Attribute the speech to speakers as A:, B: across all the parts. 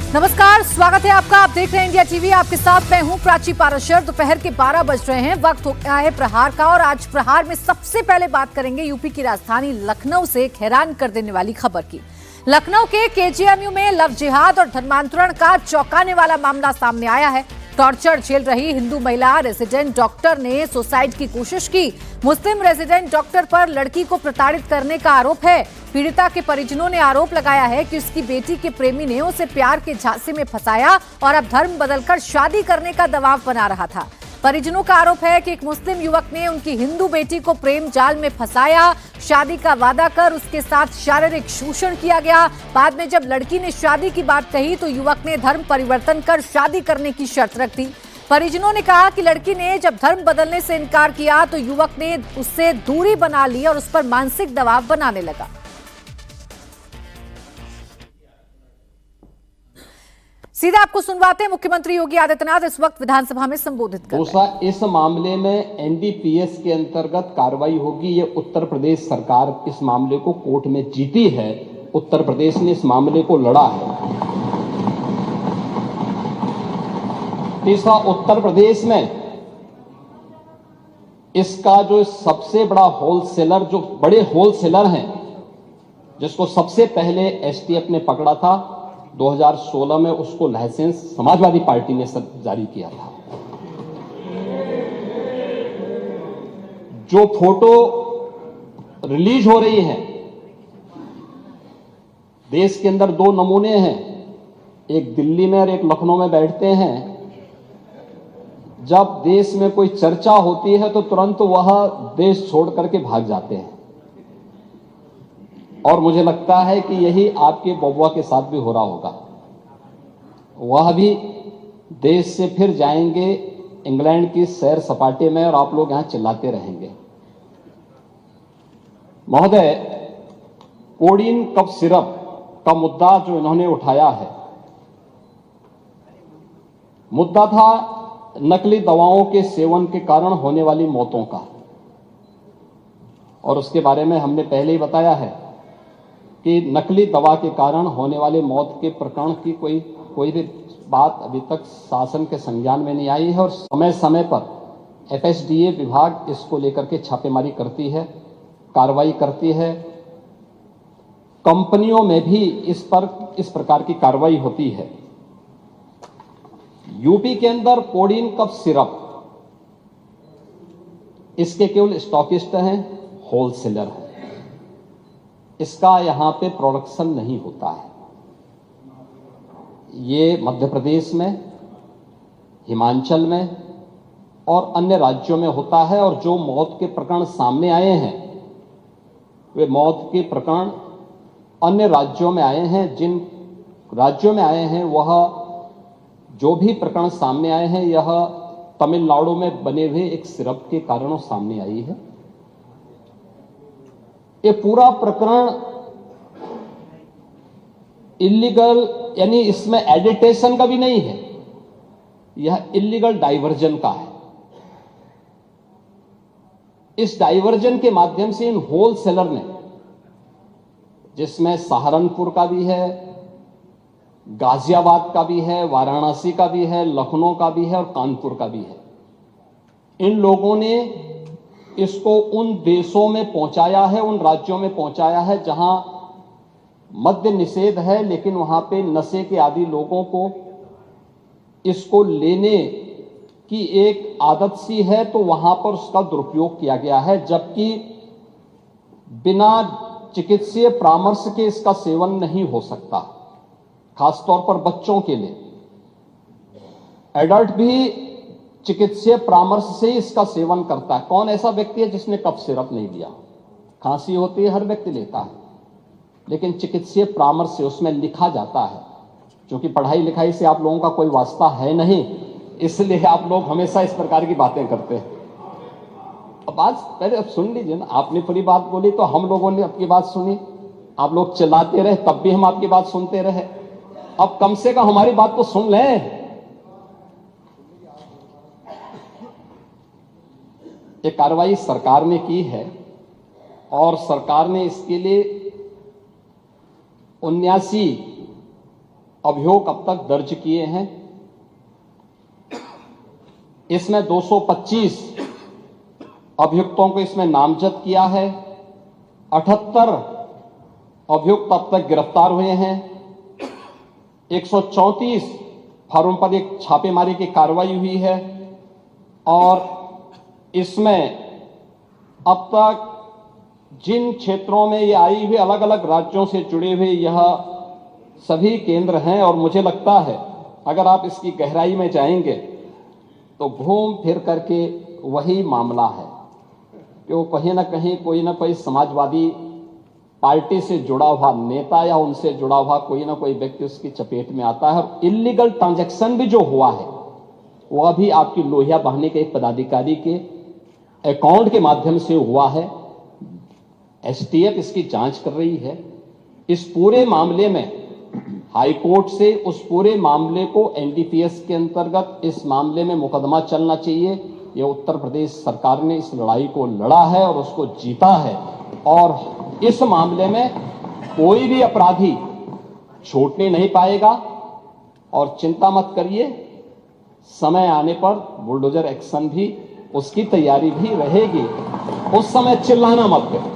A: नमस्कार, स्वागत है आपका। आप देख रहे हैं इंडिया टीवी। आपके साथ मैं हूं प्राची पाराशर। दोपहर के 12 बज रहे हैं, वक्त हो गया है प्रहार का। और आज प्रहार में सबसे पहले बात करेंगे यूपी की राजधानी लखनऊ से एक हैरान कर देने वाली खबर की। लखनऊ के केजीएमयू में लव जिहाद और धर्मांतरण का चौंकाने वाला मामला सामने आया है। टॉर्चर झेल रही हिंदू महिला रेजिडेंट डॉक्टर ने सुसाइड की कोशिश की। मुस्लिम रेजिडेंट डॉक्टर पर लड़की को प्रताड़ित करने का आरोप है। पीड़िता के परिजनों ने आरोप लगाया है कि उसकी बेटी के प्रेमी ने उसे प्यार के झांसे में फंसाया और अब धर्म बदलकर शादी करने का दबाव बना रहा था। परिजनों का आरोप है कि एक मुस्लिम युवक ने उनकी हिंदू बेटी को प्रेम जाल में फंसाया। शादी का वादा कर उसके साथ शारीरिक शोषण किया गया। बाद में जब लड़की ने शादी की बात कही तो युवक ने धर्म परिवर्तन कर शादी करने की शर्त रख दी। परिजनों ने कहा कि लड़की ने जब धर्म बदलने से इनकार किया तो युवक ने उससे दूरी बना ली और उस पर मानसिक दबाव बनाने लगा। सीधा आपको सुनवाते हैं। मुख्यमंत्री योगी आदित्यनाथ इस वक्त विधानसभा में संबोधित कर रहे हैं।
B: इस मामले में एनडीपीएस के अंतर्गत कार्रवाई होगी। ये उत्तर प्रदेश सरकार इस मामले को कोर्ट में जीती है। उत्तर प्रदेश ने इस मामले को लड़ा है। तीसरा, उत्तर प्रदेश में इसका जो सबसे बड़ा होलसेलर, जो बड़े होलसेलर हैं, जिसको सबसे पहले एसटीएफ ने पकड़ा था 2016 में, उसको लाइसेंस समाजवादी पार्टी ने जारी किया था। जो फोटो रिलीज हो रही है, देश के अंदर दो नमूने हैं, एक दिल्ली में और एक लखनऊ में बैठते हैं। जब देश में कोई चर्चा होती है तो तुरंत वह देश छोड़ करके भाग जाते हैं। और मुझे लगता है कि यही आपके बबुआ के साथ भी हो रहा होगा। वह भी देश से फिर जाएंगे इंग्लैंड की सैर सपाटे में और आप लोग यहां चिल्लाते रहेंगे। महोदय, कोडीन कफ सिरप का मुद्दा जो इन्होंने उठाया है, मुद्दा था नकली दवाओं के सेवन के कारण होने वाली मौतों का। और उसके बारे में हमने पहले ही बताया है कि नकली दवा के कारण होने वाले मौत के प्रकरण की कोई भी बात अभी तक शासन के संज्ञान में नहीं आई है। और समय समय पर एफएसडीए विभाग इसको लेकर के छापेमारी करती है, कार्रवाई करती है। कंपनियों में भी इस प्रकार की कार्रवाई होती है। यूपी के अंदर कोडीन कफ सिरप, इसके केवल स्टॉकिस्ट हैं, होलसेलर हैं। इसका यहां पे प्रोडक्शन नहीं होता है। ये मध्य प्रदेश में, हिमाचल में और अन्य राज्यों में होता है। और जो मौत के प्रकरण सामने आए हैं, वे मौत के प्रकरण अन्य राज्यों में आए हैं। जिन राज्यों में आए हैं, वह जो भी प्रकरण सामने आए हैं, यह तमिलनाडु में बने हुए एक सिरप के कारणों सामने आई है। ये पूरा प्रकरण इलीगल, यानी इसमें एडिटेशन का भी नहीं है, यह इलीगल डाइवर्जन का है। इस डाइवर्जन के माध्यम से इन होलसेलर ने, जिसमें सहारनपुर का भी है, गाजियाबाद का भी है, वाराणसी का भी है, लखनऊ का भी है और कानपुर का भी है, इन लोगों ने इसको उन देशों में पहुंचाया है, उन राज्यों में पहुंचाया है जहां मद्य निषेध है, लेकिन वहां पे नशे के आदी लोगों को इसको लेने की एक आदत सी है, तो वहां पर उसका दुरुपयोग किया गया है। जबकि बिना चिकित्सीय परामर्श के इसका सेवन नहीं हो सकता, खासतौर पर बच्चों के लिए। एडल्ट भी चिकित्सीय परामर्श से इसका सेवन करता है। कौन ऐसा व्यक्ति है जिसने कफ सिरप नहीं लिया? खांसी होती है, हर व्यक्ति लेता है, लेकिन चिकित्सीय परामर्श से उसमें लिखा जाता है। क्योंकि पढ़ाई लिखाई से आप लोगों का कोई वास्ता है नहीं, इसलिए आप लोग हमेशा इस प्रकार की बातें करते हैं। अब बात पहले अब सुन लीजिए ना, आपने पूरी बात बोली तो हम लोगों ने आपकी बात सुनी। आप लोग चिल्लाते रहे तब भी हम आपकी बात सुनते रहे। अब कम से कम हमारी बात तो सुन लें। ये कार्रवाई सरकार ने की है और सरकार ने इसके लिए 79 अभियोग अब तक दर्ज किए हैं। इसमें 225 अभियुक्तों को इसमें नामजद किया है। 78 अभियुक्त अब तक गिरफ्तार हुए हैं। 134 फर्म पर एक छापेमारी की कार्रवाई हुई है और इसमें अब तक जिन क्षेत्रों में ये आई हुई अलग अलग राज्यों से जुड़े हुए यह सभी केंद्र हैं और मुझे लगता है अगर आप इसकी गहराई में जाएंगे तो घूम फिर करके वही मामला है कि वो कहीं ना कहीं कोई ना कोई समाजवादी पार्टी से जुड़ा हुआ नेता या उनसे जुड़ा हुआ कोई ना कोई व्यक्ति उसकी चपेट में आता है। और इलीगल ट्रांजैक्शन भी जो हुआ है वो अभी आपकी लोहिया बहाने के एक पदाधिकारी के अकाउंट के माध्यम से हुआ है। एसटीएफ इसकी जांच कर रही है। इस पूरे मामले में हाई कोर्ट से उस पूरे मामले को एनडीपीएस के अंतर्गत इस मामले में मुकदमा चलना चाहिए। ये उत्तर प्रदेश सरकार ने इस लड़ाई को लड़ा है और उसको जीता है और इस मामले में कोई भी अपराधी छूटने नहीं पाएगा। और चिंता मत करिए, समय आने पर बुलडोजर एक्शन भी उसकी तैयारी भी रहेगी। उस समय चिल्लाना मत करिए।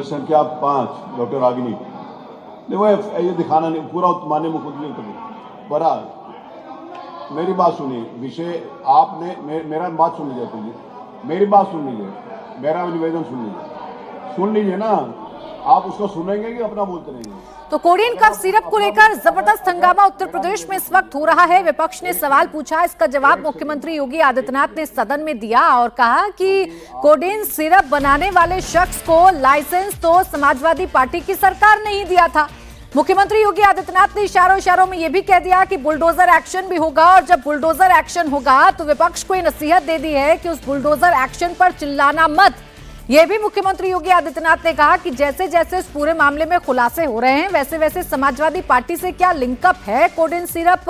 C: संख्या 5 डॉक्टर रागिनी देखो ये दिखाना नहीं पूरा माननीय मुख्यमंत्री कर बहरहाल मेरी बात सुनिए। विषय आपने मेरा बात सुन लीजिए, मेरी बात सुन लीजिए, मेरा निवेदन सुन लीजिए ना। आप उसको सुनेंगे कि अपना बोलते रहेंगे?
A: तो कोडिन कफ सिरप को लेकर जबरदस्त हंगामा उत्तर प्रदेश में इस वक्त हो रहा है। विपक्ष ने सवाल पूछा, इसका जवाब मुख्यमंत्री योगी आदित्यनाथ ने सदन में दिया और कहा कि कोडिन सिरप बनाने वाले शख्स को लाइसेंस तो समाजवादी पार्टी की सरकार ने ही दिया था। मुख्यमंत्री योगी आदित्यनाथ ने इशारों में यह भी कह दिया कि बुलडोजर एक्शन भी होगा और जब बुलडोजर एक्शन होगा तो विपक्ष को ये नसीहत दे दी है कि उस बुलडोजर एक्शन पर चिल्लाना मत। यह भी मुख्यमंत्री योगी आदित्यनाथ ने कहा कि जैसे जैसे इस पूरे मामले में खुलासे हो रहे हैं वैसे वैसे समाजवादी पार्टी से क्या लिंकअप है कोडिन सिरप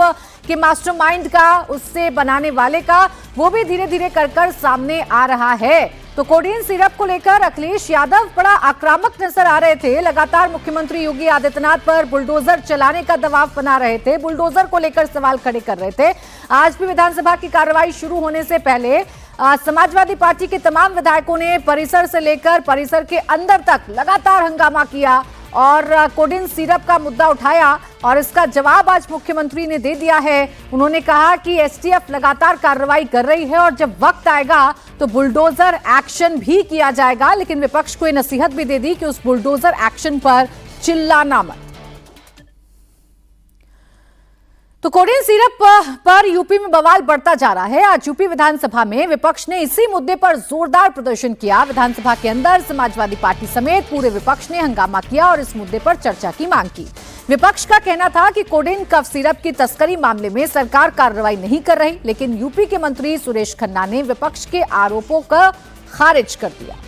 A: के मास्टरमाइंड का, उससे बनाने वाले का, वो भी धीरे धीरे कर सामने आ रहा है। तो कोडिन सिरप को लेकर अखिलेश यादव बड़ा आक्रामक नजर आ रहे थे। लगातार मुख्यमंत्री योगी आदित्यनाथ पर बुलडोजर चलाने का दबाव बना रहे थे, बुलडोजर को लेकर सवाल खड़े कर रहे थे। आज भी विधानसभा की कार्रवाई शुरू होने से पहले समाजवादी पार्टी के तमाम विधायकों ने परिसर से लेकर परिसर के अंदर तक लगातार हंगामा किया और कोडिन सिरप का मुद्दा उठाया और इसका जवाब आज मुख्यमंत्री ने दे दिया है। उन्होंने कहा कि एसटीएफ लगातार कार्रवाई कर रही है और जब वक्त आएगा तो बुलडोजर एक्शन भी किया जाएगा, लेकिन विपक्ष को ये नसीहत भी दे दी कि उस बुलडोजर एक्शन पर चिल्लाना मत। तो कोडिन सिरप पर यूपी में बवाल बढ़ता जा रहा है। आज यूपी विधानसभा में विपक्ष ने इसी मुद्दे पर जोरदार प्रदर्शन किया। विधानसभा के अंदर समाजवादी पार्टी समेत पूरे विपक्ष ने हंगामा किया और इस मुद्दे पर चर्चा की मांग की। विपक्ष का कहना था कि कोडिन कफ सिरप की तस्करी मामले में सरकार कार्रवाई नहीं कर रही, लेकिन यूपी के मंत्री सुरेश खन्ना ने विपक्ष के आरोपों को खारिज कर दिया।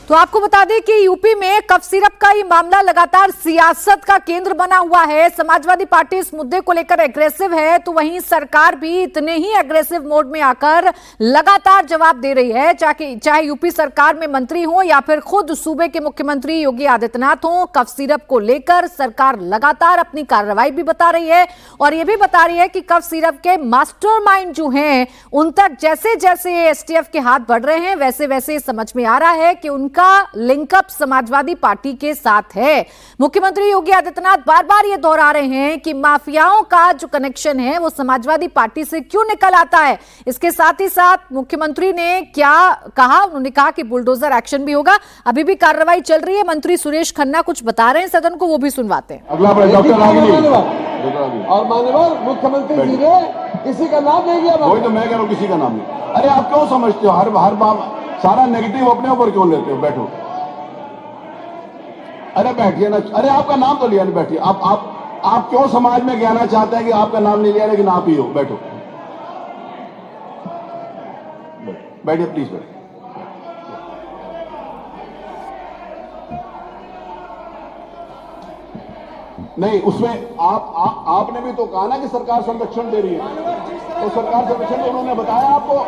A: तो आपको बता दें कि यूपी में कफ सिरप का ये मामला लगातार सियासत का केंद्र बना हुआ है। समाजवादी पार्टी इस मुद्दे को लेकर एग्रेसिव है, तो वहीं सरकार भी इतने ही एग्रेसिव मोड में आकर लगातार जवाब दे रही है। चाहे यूपी सरकार में मंत्री हो या फिर खुद सूबे के मुख्यमंत्री योगी आदित्यनाथ हो, कफ सिरप को लेकर सरकार लगातार अपनी कार्रवाई भी बता रही है और यह भी बता रही है कि कफ सिरप के मास्टरमाइंड जो हैं उन तक जैसे जैसे एसटीएफ के हाथ बढ़ रहे हैं वैसे वैसे समझ में आ रहा है कि उनका लिंकअप समाजवादी पार्टी के साथ है। मुख्यमंत्री योगी आदित्यनाथ बार बार ये दोहरा रहे हैं कि माफियाओं का जो कनेक्शन है वो समाजवादी पार्टी से क्यों निकल आता है। इसके साथ ही साथ मुख्यमंत्री ने क्या कहा, उन्होंने कहा कि बुलडोजर एक्शन भी होगा। अभी भी कार्रवाई चल रही है, मंत्री सुरेश खन्ना कुछ बता रहे हैं सदन को, वो भी सुनवाते हैं।
C: अगला डॉक्टर रागिनी
D: और माननीय मुख्यमंत्री जी ने किसी का नाम नहीं लिया।
C: वही तो मैं कह रहा हूँ, किसी का नाम नहीं। अरे आप क्यों समझते हो हर बार सारा नेगेटिव अपने ऊपर क्यों लेते हो? बैठो, अरे बैठिए ना। अरे आपका नाम तो लिया नहीं, बैठिए। आप क्यों समाज में कहना चाहते हैं कि आपका नाम नहीं लिया लेकिन आप ही हो? बैठो, बैठिए प्लीज, बैठिए। नहीं, उसमें आपने भी तो कहा ना कि सरकार संरक्षण दे रही है, तो सरकार संरक्षण उन्होंने बताया आपको।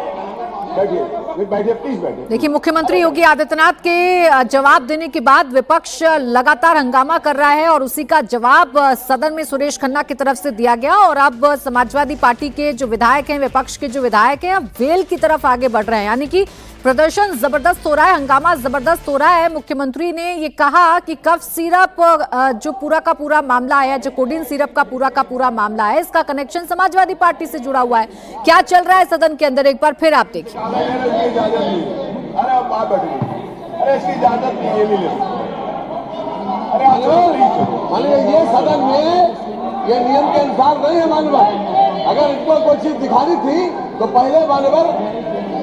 C: बैठिए। बैठिए प्लीज बैठिए।
A: देखिए, मुख्यमंत्री योगी आदित्यनाथ के जवाब देने के बाद विपक्ष लगातार हंगामा कर रहा है और उसी का जवाब सदन में सुरेश खन्ना की तरफ से दिया गया और अब समाजवादी पार्टी के जो विधायक हैं, विपक्ष के जो विधायक हैं, अब वेल की तरफ आगे बढ़ रहे हैं, यानी कि प्रदर्शन जबरदस्त हो रहा है, हंगामा जबरदस्त हो रहा है। मुख्यमंत्री ने ये कहा कि कफ सिरप जो पूरा का पूरा मामला है, जो कोडिन सिरप का पूरा मामला है, इसका कनेक्शन समाजवादी पार्टी से जुड़ा हुआ है। क्या चल रहा है सदन के अंदर, एक बार फिर आप देखिए।
C: अरे आप बैठिए, अरे इसकी इजाजत नहीं, ये नहीं ले अरे
D: ये सदन में ये नियम के अनुसार नहीं है मानवर। अगर इनको कोई चीज दिखानी थी तो पहले मानवर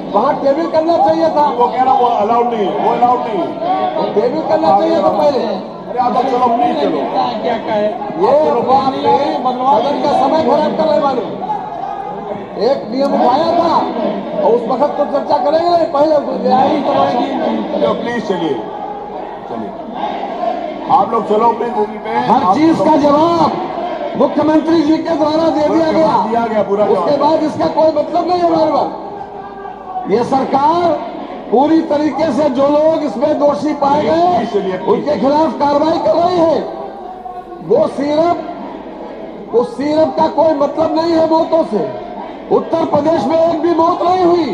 D: वहाँ टेबल करना चाहिए था।
C: वो कह रहा वो अलाउड नहीं है, वो अलाउड नहीं है,
D: टेबल करना चाहिए था पहले।
C: अरे आप चलो प्लीज चलो,
D: क्या कहे ये सदन का समय खराब कर रहे मानव। एक नियम उठाया था और उस वक्त तो चर्चा करेंगे, पहले
C: चलो प्लीज चलिए चलिए, आप लोग चलो प्लीज।
D: हर चीज का जवाब मुख्यमंत्री जी के द्वारा दे दिया गया
C: पूरा।
D: उसके बाद इसका कोई मतलब नहीं है हमारे पास। ये सरकार पूरी तरीके से जो लोग इसमें दोषी पाए गए उनके खिलाफ कार्रवाई कर रही है। वो सिरप का कोई मतलब नहीं है मौतों से। उत्तर प्रदेश में एक भी मौत नहीं हुई,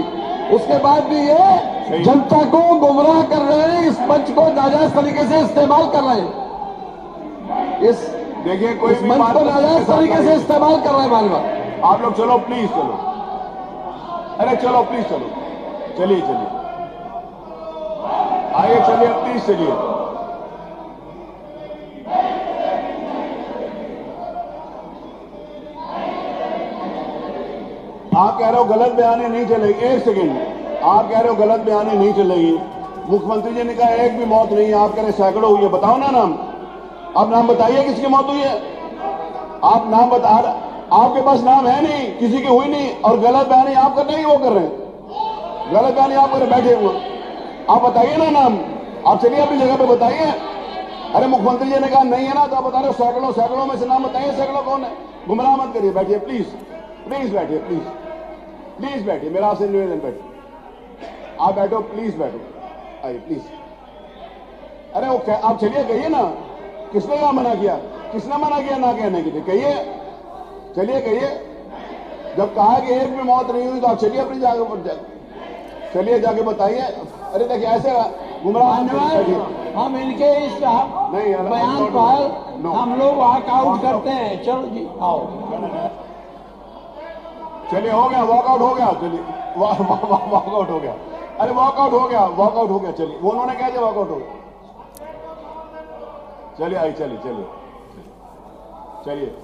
D: उसके बाद भी ये जनता को गुमराह कर रहे हैं, इस मंच को नाजायज तरीके से इस्तेमाल कर रहे हैं।
C: देखिए कोई
D: मंच को नाजायज तरीके से इस्तेमाल कर रहे हैं मानव।
C: आप लोग चलो प्लीज चलो, अरे चलो प्लीज चलो, चलिए चलिए, आइए चलिए प्लीज चलिए। आप कह रहे हो गलत बयानी नहीं चलेगी, एक सेकेंड, आप कह रहे हो गलत बयानी नहीं चलेगी। मुख्यमंत्री जी ने कहा एक भी मौत नहीं है, आप कह रहे सैकड़ों हुई है। बताओ ना नाम, आप नाम बताइए किसकी मौत हुई है। आप नाम बता, आपके पास नाम है नहीं, किसी की हुई नहीं, और गलत बयानी आप कर नहीं, वो कर रहे हैं गलत बयानी आप कर बैठे हुए। आप बताइए ना नाम, आप चलिए अपनी जगह पे बताइए। अरे मुख्यमंत्री जी ने कहा नहीं है ना, तो आप बता रहे हो सैकड़ों, सैकड़ों में से नाम बताइए, सैकड़ों कौन है। गुमराह मत करिए, बैठिए प्लीज, प्लीज बैठिए, प्लीज प्लीज बैठिए, मेरा आपसे निवेदन, बैठिए, आप बैठो प्लीज, बैठो, आइए प्लीज। अरे वो आप चलिए, कहिए ना किसने क्या मना किया, किसने मना किया ना कहने के लिए, कहिए, चलिए कहिए। जब कहा कि एक भी मौत नहीं हुई तो आप चलिए अपनी जगह पर, चलिए जाके बताइए। अरे देखिए ऐसे गुमराह
D: हम इनके इस बयान पर हम लोग वॉकआउट करते हैं। चलो जी आओ,
C: चलिए हो गया, वॉकआउट हो गया, चलिए वॉकआउट हो गया, अरे वॉकआउट हो गया, वॉकआउट हो गया, चलिए। उन्होंने क्या किया, वॉकआउट हो गया, चलिए आई, चलिए चलिए चलिए।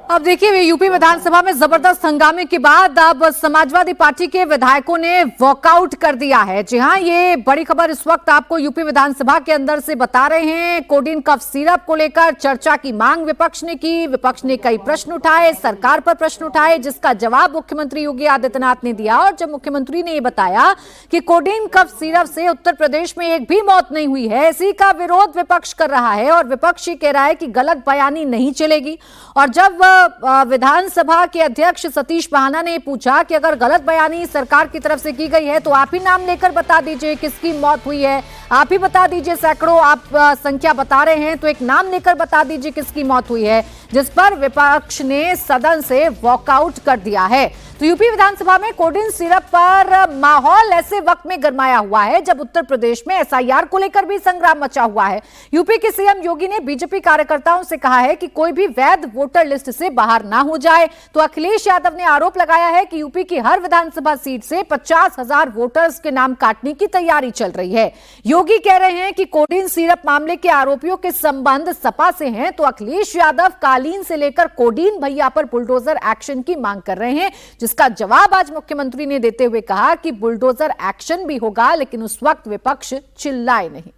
A: अब देखिए, यूपी विधानसभा में जबरदस्त हंगामे के बाद अब समाजवादी पार्टी के विधायकों ने वॉकआउट कर दिया है। जी हां, ये बड़ी खबर इस वक्त आपको यूपी विधानसभा के अंदर से बता रहे हैं। कोडिन कफ सिरप को लेकर चर्चा की मांग विपक्ष ने की, विपक्ष ने कई प्रश्न उठाए, सरकार पर प्रश्न उठाए, जिसका जवाब मुख्यमंत्री योगी आदित्यनाथ ने दिया। और जब मुख्यमंत्री ने यह बताया कि कोडिन कफ सिरप से उत्तर प्रदेश में एक भी मौत नहीं हुई है, इसी का विरोध विपक्ष कर रहा है और विपक्ष ये कह रहा है कि गलत बयानी नहीं चलेगी। और जब विधानसभा के अध्यक्ष सतीश महाना ने पूछा कि अगर गलत बयानी सरकार की तरफ से की गई है तो आप ही नाम लेकर बता दीजिए किसकी मौत हुई है, आप ही बता दीजिए, सैकड़ों आप संख्या बता रहे हैं तो एक नाम लेकर बता दीजिए किसकी मौत हुई है, जिस पर विपक्ष ने सदन से वॉकआउट कर दिया है। तो यूपी विधानसभा में कोडिन सिरप पर माहौल ऐसे वक्त में गरमाया हुआ है जब उत्तर प्रदेश में एसआईआर को लेकर भी संग्राम मचा हुआ है। यूपी के सीएम योगी ने बीजेपी कार्यकर्ताओं से कहा है कि कोई भी वैध वोटर लिस्ट से बाहर ना हो जाए। तो अखिलेश यादव ने आरोप लगाया है कि यूपी की हर विधानसभा सीट से 50,000 वोटर्स के नाम काटने की तैयारी चल रही है। योगी कह रहे हैं कि कोडिन सिरप मामले के आरोपियों के संबंध सपा से हैं, तो अखिलेश यादव कालीन से लेकर कोडिन भैया पर बुलडोजर एक्शन की मांग कर रहे हैं, जिसका जवाब आज मुख्यमंत्री ने देते हुए कहा कि बुलडोजर एक्शन भी होगा, लेकिन उस वक्त विपक्ष चिल्लाए नहीं।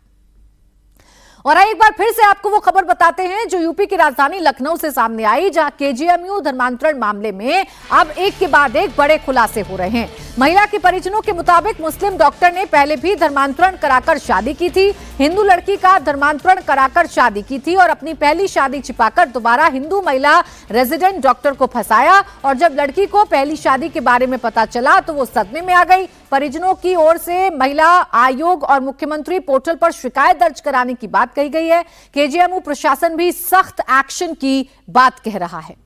A: और एक बार फिर से आपको वो खबर बताते हैं जो यूपी की राजधानी लखनऊ से सामने आई, जहां केजीएमयू धर्मांतरण मामले में अब एक के बाद एक बड़े खुलासे हो रहे हैं। महिला के परिजनों के मुताबिक मुस्लिम डॉक्टर ने पहले भी धर्मांतरण कराकर शादी की थी, हिंदू लड़की का धर्मांतरण कराकर शादी की थी और अपनी पहली शादी छिपाकर दोबारा हिंदू महिला रेजिडेंट डॉक्टर को फंसाया। और जब लड़की को पहली शादी के बारे में पता चला तो वो सदमे में आ गई। परिजनों की ओर से महिला आयोग और मुख्यमंत्री पोर्टल पर शिकायत दर्ज कराने की बात कही गई है। केजीएमयू प्रशासन भी सख्त एक्शन की बात कह रहा है।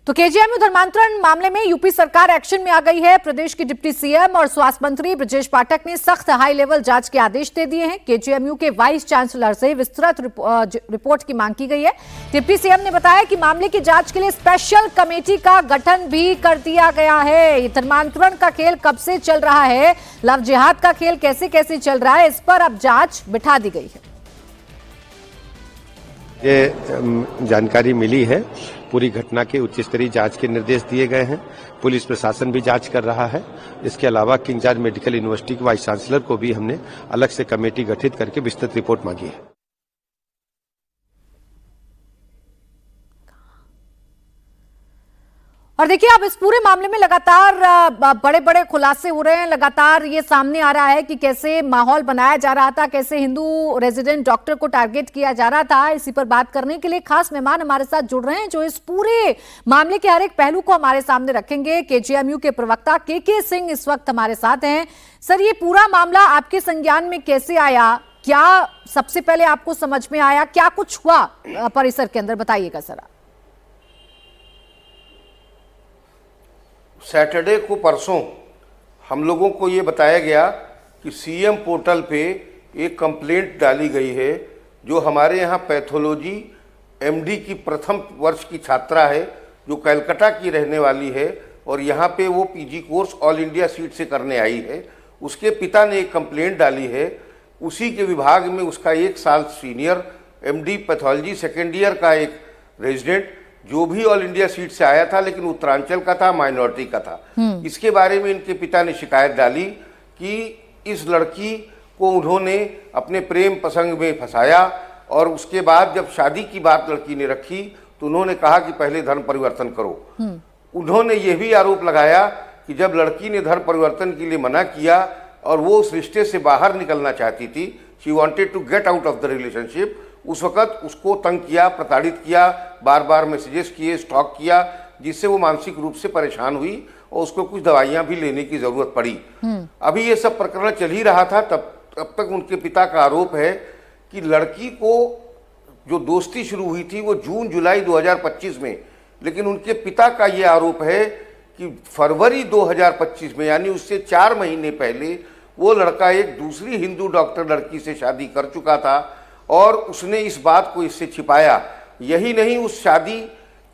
A: तो केजीएमयू धर्मांतरण मामले में यूपी सरकार एक्शन में आ गई है। प्रदेश के डिप्टी सीएम और स्वास्थ्य मंत्री ब्रजेश पाठक ने सख्त हाई लेवल जांच के आदेश दे दिए हैं। केजीएमयू के वाइस चांसलर से विस्तृत रिपोर्ट की मांग की गई है। डिप्टी सीएम ने बताया कि मामले की जांच के लिए स्पेशल कमेटी का गठन भी कर दिया गया है। ये धर्मांतरण का खेल कब से चल रहा है, लव जिहाद का खेल कैसे कैसे चल रहा है, इस पर अब जांच बिठा दी गई है।
E: ये जानकारी मिली है, पूरी घटना के उच्च स्तरीय जांच के निर्देश दिए गए हैं। पुलिस प्रशासन भी जांच कर रहा है। इसके अलावा किंग जॉर्ज मेडिकल यूनिवर्सिटी के वाइस चांसलर को भी हमने अलग से कमेटी गठित करके विस्तृत रिपोर्ट मांगी है।
A: और देखिए, अब इस पूरे मामले में लगातार बड़े बड़े खुलासे हो रहे हैं। लगातार ये सामने आ रहा है कि कैसे माहौल बनाया जा रहा था, कैसे हिंदू रेजिडेंट डॉक्टर को टारगेट किया जा रहा था। इसी पर बात करने के लिए खास मेहमान हमारे साथ जुड़ रहे हैं, जो इस पूरे मामले के हर एक पहलू को हमारे सामने रखेंगे। केजीएमयू के प्रवक्ता के सिंह इस वक्त हमारे साथ हैं। सर, ये पूरा मामला आपके संज्ञान में कैसे आया, क्या सबसे पहले आपको समझ में आया, क्या कुछ हुआ परिसर के अंदर, बताइएगा जरा।
F: सैटरडे को परसों हम लोगों को ये बताया गया कि सीएम पोर्टल पे एक कंप्लेंट डाली गई है, जो हमारे यहाँ पैथोलॉजी एमडी की प्रथम वर्ष की छात्रा है, जो कलकत्ता की रहने वाली है और यहाँ पे वो PG course all India seat से करने आई है। उसके पिता ने एक कंप्लेंट डाली है। उसी के विभाग में उसका 1 साल senior MD pathology second year का एक रेजिडेंट, जो भी ऑल इंडिया सीट से आया था लेकिन उत्तरांचल का था, माइनॉरिटी का था। इसके बारे में इनके पिता ने शिकायत डाली कि इस लड़की को उन्होंने अपने प्रेम प्रसंग में फंसाया और उसके बाद जब शादी की बात लड़की ने रखी तो उन्होंने कहा कि पहले धर्म परिवर्तन करो। उन्होंने ये भी आरोप लगाया कि जब लड़की ने धर्म परिवर्तन के लिए मना किया और वो उस रिश्ते से बाहर निकलना चाहती थी, she wanted to get out of the relationship, उस वक्त उसको तंग किया, प्रताड़ित किया, बार बार मैसेजेस किए, स्टॉक किया, जिससे वो मानसिक रूप से परेशान हुई और उसको कुछ दवाइयां भी लेने की जरूरत पड़ी। अभी ये सब प्रकरण चल ही रहा था, तब तक उनके पिता का आरोप है कि लड़की को जो दोस्ती शुरू हुई थी वो जून जुलाई 2025 में, लेकिन उनके पिता का ये आरोप है कि फरवरी 2025 में, यानी उससे 4 महीने पहले, वो लड़का एक दूसरी हिंदू डॉक्टर लड़की से शादी कर चुका था और उसने इस बात को इससे छिपाया। यही नहीं, उस शादी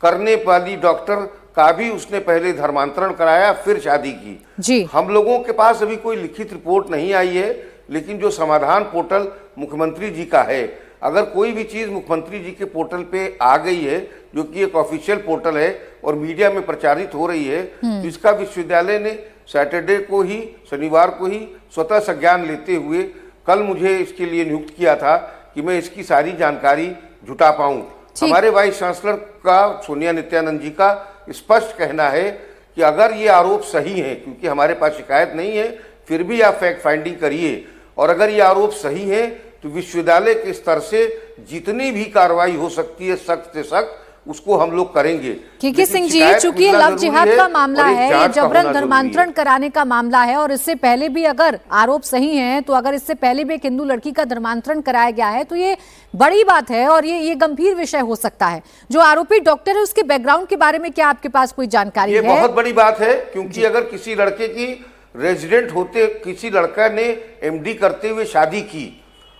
F: करने वाली डॉक्टर का भी उसने पहले धर्मांतरण कराया, फिर शादी की जी। हम लोगों के पास अभी कोई लिखित रिपोर्ट नहीं आई है, लेकिन जो समाधान पोर्टल मुख्यमंत्री जी का है, अगर कोई भी चीज मुख्यमंत्री जी के पोर्टल पे आ गई है, जो कि एक ऑफिशियल पोर्टल है और मीडिया में प्रचारित हो रही है, तो इसका विश्वविद्यालय ने सैटरडे को ही, शनिवार को ही स्वतः संज्ञान लेते हुए कल मुझे इसके लिए नियुक्त किया था कि मैं इसकी सारी जानकारी जुटा पाऊं। हमारे वाइस चांसलर का, सोनिया नित्यानंद जी का स्पष्ट कहना है कि अगर ये आरोप सही है, क्योंकि हमारे पास शिकायत नहीं है, फिर भी आप फैक्ट फाइंडिंग करिए, और अगर ये आरोप सही है तो विश्वविद्यालय के स्तर से जितनी भी कार्रवाई हो सकती है सख्त से सख्त उसको हम लोग करेंगे। के सिंह जी, चूंकि ये लव जिहाद का मामला है, ये जबरन धर्मांतरण कराने का मामला है, और इससे पहले भी अगर आरोप सही हैं, तो अगर इससे पहले भी एक हिंदू लड़की का धर्मांतरण कराया गया है तो ये बड़ी बात है और ये गंभीर विषय हो सकता है। जो आरोपी डॉक्टर है उसके बैकग्राउंड के बारे में क्या आपके पास कोई जानकारी है? ये बहुत बड़ी बात है, क्योंकि अगर किसी लड़के की रेजिडेंट होते, किसी लड़का ने एमडी करते हुए शादी की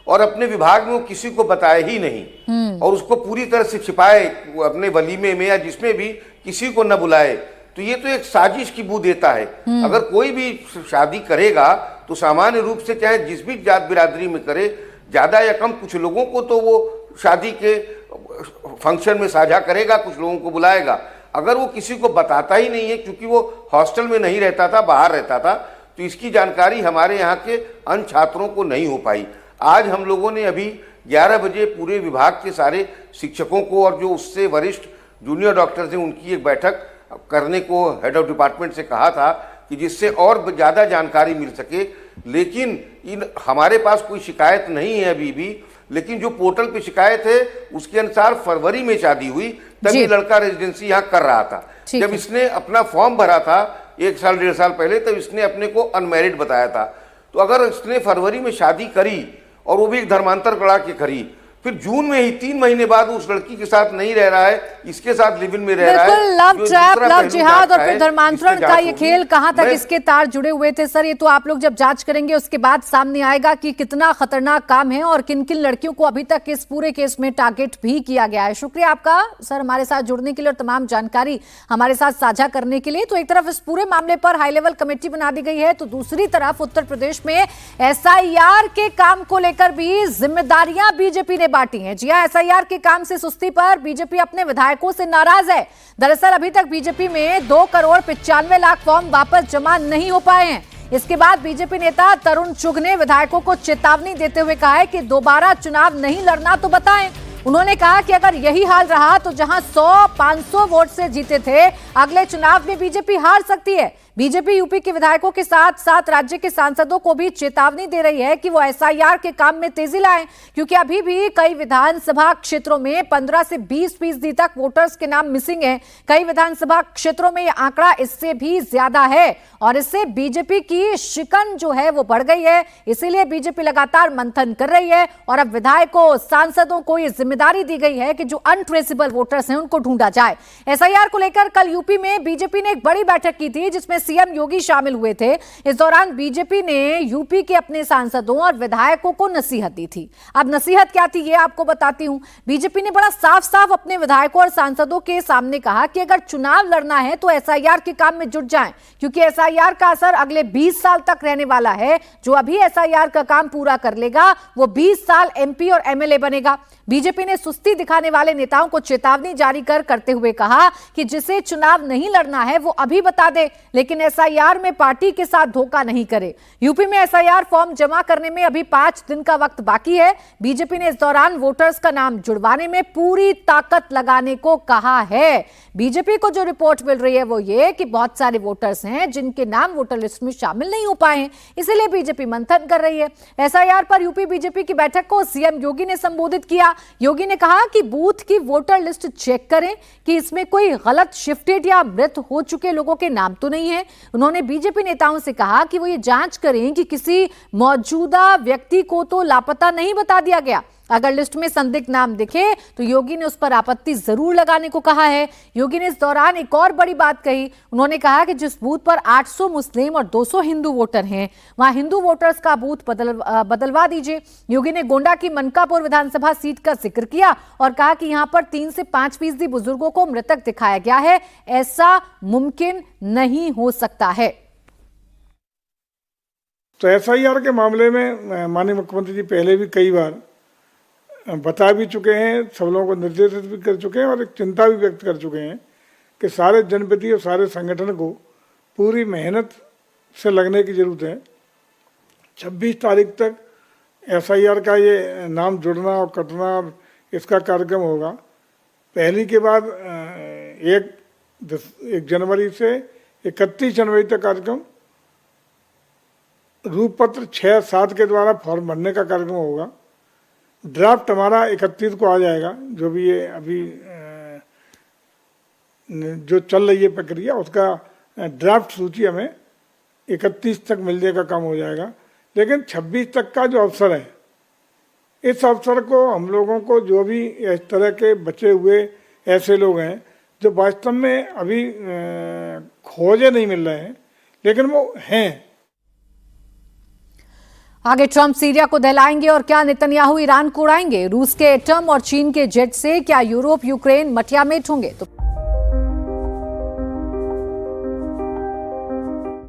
F: और अपने विभाग में वो किसी को बताया ही नहीं और उसको पूरी तरह से छिपाए, अपने वलीमे में या जिसमें भी किसी को न बुलाए, तो ये तो एक साजिश की बू देता है। अगर कोई भी शादी करेगा तो सामान्य रूप से चाहे जिस भी जात बिरादरी में करे, ज्यादा या कम कुछ लोगों को तो वो शादी के फंक्शन में साझा करेगा, कुछ लोगों को बुलाएगा। अगर वो किसी को बताता ही नहीं है, क्योंकि वो हॉस्टल में नहीं रहता था, बाहर रहता था, तो इसकी जानकारी हमारे यहाँ के अन्य छात्रों को नहीं हो पाई। आज हम लोगों ने अभी 11 बजे पूरे विभाग के सारे शिक्षकों को और जो उससे वरिष्ठ जूनियर डॉक्टर्स हैं उनकी एक बैठक करने को हेड ऑफ डिपार्टमेंट से कहा था कि जिससे और ज़्यादा जानकारी मिल सके। लेकिन हमारे पास कोई शिकायत नहीं है अभी भी, लेकिन जो पोर्टल पे शिकायत है उसके अनुसार फरवरी में शादी हुई, तब
A: जी।
F: ये लड़का रेजिडेंसी यहाँ कर रहा था।
A: ठीक
F: जब
A: है।
F: इसने अपना फॉर्म भरा था 1 साल 1.5 साल पहले, तब इसने अपने को अनमैरिड बताया था। तो अगर इसने फरवरी में शादी करी और वो भी एक धर्मांतर करा के करी, फिर जून में ही 3 महीने बाद उस लड़की के साथ नहीं रह रहा है, इसके साथ लिव इन में रह रहा है।
A: बिल्कुल, लव
F: जो
A: ट्रैप,
F: दूसरा
A: लव
F: पहलू
A: जिहाद
F: जांच
A: और
F: का
A: फिर
F: है,
A: धर्मांतरण
F: इससे
A: का
F: जांच
A: ये
F: होगी।
A: खेल कहां तक
F: मैं-
A: इसके तार जुड़े हुए थे सर, ये तो आप लोग जब जांच करेंगे उसके बाद सामने आएगा कि कितना खतरनाक काम है और किन किन लड़कियों को अभी तक इस पूरे केस में टारगेट भी किया गया है। शुक्रिया आपका सर हमारे साथ जुड़ने के लिए और तमाम जानकारी हमारे साथ साझा करने के लिए। तो एक तरफ इस पूरे मामले पर हाई लेवल कमेटी बना दी गई है, तो दूसरी तरफ उत्तर प्रदेश में एसआईआर के काम को लेकर भी जिम्मेदारियां बीजेपी ने बांटी हैं। जी हां, एसआईआर के काम से सुस्ती पर बीजेपी अपने विधायकों से नाराज है। दरअसल अभी तक बीजेपी में 2,95,00,000 फॉर्म वापस जमा नहीं हो पाए हैं। इसके बाद बीजेपी नेता तरुण चुघ ने विधायकों को चेतावनी देते हुए कहा है कि दोबारा चुनाव नहीं लड़ना तो बताएं। उन्होंने कहा कि अगर यही हाल रहा तो जहां 100-500 वोट से जीते थे, अगले चुनाव में बीजेपी हार सकती है। बीजेपी यूपी के विधायकों के साथ साथ राज्य के सांसदों को भी चेतावनी दे रही है कि वो एसआईआर के काम में तेजी लाएं, क्योंकि अभी भी कई विधानसभा क्षेत्रों में 15 से 20% तक वोटर्स के नाम मिसिंग हैं। कई विधानसभा क्षेत्रों में यह आंकड़ा इससे भी ज्यादा है और इससे बीजेपी की शिकन जो है वो बढ़ गई है। इसीलिए बीजेपी लगातार मंथन कर रही है और अब विधायकों सांसदों को यह जिम्मेदारी दी गई है कि जो अनट्रेसेबल वोटर्स हैं उनको ढूंढा जाए। एसआईआर को लेकर कल यूपी में बीजेपी ने एक बड़ी बैठक की थी जिसमें सीएम योगी शामिल हुए थे। इस दौरान बीजेपी ने यूपी के अपने सांसदों और विधायकों को नसीहत दी थी। अब नसीहत क्या थी ये आपको बताती हूं। बीजेपी ने बड़ा साफ साफ अपने विधायकों और सांसदों के सामने कहा कि अगर चुनाव लड़ना है तो एसआईआर के काम में जुट जाएं, क्योंकि एसआईआर का असर अगले 20 साल तक रहने वाला है। जो अभी एसआईआर का काम पूरा कर लेगा वो 20 साल एमपी और एमएलए बनेगा। बीजेपी ने सुस्ती दिखाने वाले नेताओं को चेतावनी जारी करते हुए कहा कि जिसे चुनाव नहीं लड़ना है वो अभी बता दे, लेकिन एसआईआर में पार्टी के साथ धोखा नहीं करे। यूपी में एसआईआर फॉर्म जमा करने में अभी 5 दिन का वक्त बाकी है। बीजेपी ने इस दौरान वोटर्स का नाम जुड़वाने में पूरी ताकत लगाने को कहा है। बीजेपी को जो रिपोर्ट मिल रही है वो ये कि बहुत सारे वोटर्स हैं जिनके नाम वोटर लिस्ट में शामिल नहीं हो पाए हैं, इसीलिए बीजेपी मंथन कर रही है। एसआईआर पर यूपी बीजेपी की बैठक को सीएम योगी ने संबोधित किया। योगी ने कहा कि बूथ की वोटर लिस्ट चेक करें कि इसमें कोई गलत शिफ्टेड या मृत हो चुके लोगों के नाम तो नहीं है। उन्होंने बीजेपी नेताओं से कहा कि वो ये जांच करें कि किसी मौजूदा व्यक्ति को तो लापता नहीं बता दिया गया। अगर लिस्ट में संदिग्ध नाम दिखे तो योगी ने उस पर आपत्ति जरूर लगाने को कहा है। योगी ने इस दौरान एक और बड़ी बात कही। उन्होंने कहा कि जिस बूथ पर 800 मुस्लिम और 200 हिंदू वोटर हैं, वहां हिंदू वोटर्स का बूथ बदलवा दीजिए। योगी ने गोंडा की मनकापुर विधानसभा सीट का जिक्र किया और कहा कि यहां पर 3 से 5% बुजुर्गों को मृतक दिखाया गया है। ऐसा मुमकिन नहीं हो सकता है।
G: तो एसआईआर के मामले में माननीय मुख्यमंत्री जी पहले भी कई बार बता भी चुके हैं, सब लोगों को निर्देशित भी कर चुके हैं और एक चिंता भी व्यक्त कर चुके हैं कि सारे जनप्रति और सारे संगठन को पूरी मेहनत से लगने की जरूरत है। 26 तारीख तक एसआईआर का ये नाम जुड़ना और कटना और इसका कार्यक्रम होगा। पहली के बाद 1 जनवरी से 31 जनवरी तक कार्यक्रम, रूपपत्र 6-7 के द्वारा फॉर्म भरने का कार्यक्रम होगा। ड्राफ्ट हमारा 31 को आ जाएगा। जो भी ये अभी जो चल रही है प्रक्रिया, उसका ड्राफ्ट सूची हमें 31 तक मिलने का काम हो जाएगा। लेकिन 26 तक का जो अवसर है, इस अवसर को हम लोगों को जो भी इस तरह के बचे हुए ऐसे लोग हैं जो वास्तव में अभी खोजे नहीं मिल रहे हैं लेकिन वो हैं।
A: आगे ट्रंप सीरिया को दहलाएंगे और क्या नेतन्याहू ईरान को उड़ाएंगे? रूस के एटम और चीन के जेट से क्या यूरोप यूक्रेन मटियामेट होंगे? तो